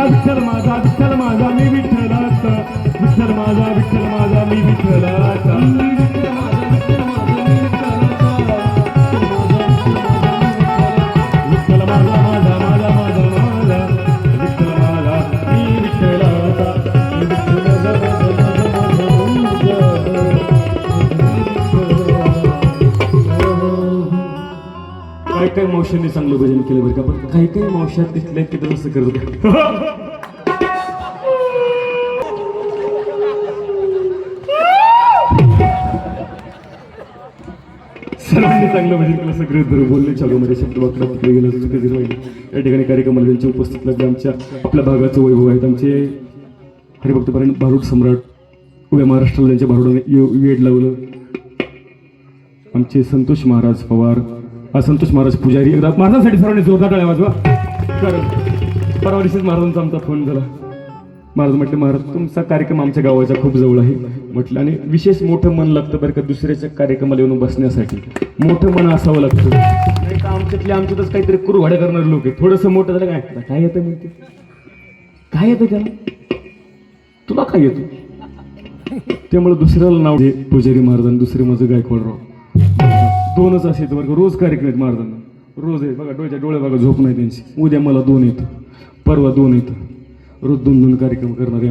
विठ्ठल माझा मी विठ्ठलाचा, विठ्ठल माझा मी विठ्ठलाचा, विठ्ठल माझा माझा माझा माझा माझा, विठ्ठल माझा मी विठ्ठलाचा, काय काय मावशांनी चांगलं भजन केलं बरं का, पण काही काही मावशात दिसल्या की तसं करत होत्या. सर्वांनी चांगलं भजन केलं, सगळे धरून बोलले, चालूमध्ये शब्द वाकडा तिकडे गेलं, चुकीचे राहिले. या ठिकाणी कार्यक्रमाला त्यांचे उपस्थित लागले आमच्या आपल्या भागाचं वैभव आहेत. आमचे हरिभक्तपरायण भारूड सम्राट, उभ्या महाराष्ट्राला त्यांच्या भारुडाने वेड लावलं. आमचे संतोष महाराज पवार, संतोष महाराज पुजारी, एकदा महाराजांसाठी सर्वांनी जोरदार टाळ्या वाजवा. कारण परवा दिवशीच महाराजांचा आमचा फोन झाला. महाराज म्हटले, महाराज तुमचा कार्यक्रम आमच्या गावाच्या खूप जवळ आहे म्हटलं, आणि विशेष मोठं मन लागतं बरं का दुसऱ्याच्या कार्यक्रमाला येऊन बसण्यासाठी. मोठं मन असावं लागतं, नाही का आमच्यातच काहीतरी कुरघाड्या करणारे लोक आहे. थोडंसं मोठं झालं काय येतं म्हणते, काय येतं त्याला, तुला काय येतं. त्यामुळे दुसऱ्याला नाव दे पुजारी महाराज आणि दुसरे माझं गायकवाडराव, दोनच असे आहेत बरं. रोज कार्यक्रम आहेत महाराजांना, रोज आहे बघा. डोळे बघा, झोप नाही त्यांची. उद्या मला 2 येतं, परवा 2 येतं, रोज 2 कार्यक्रम करणारे.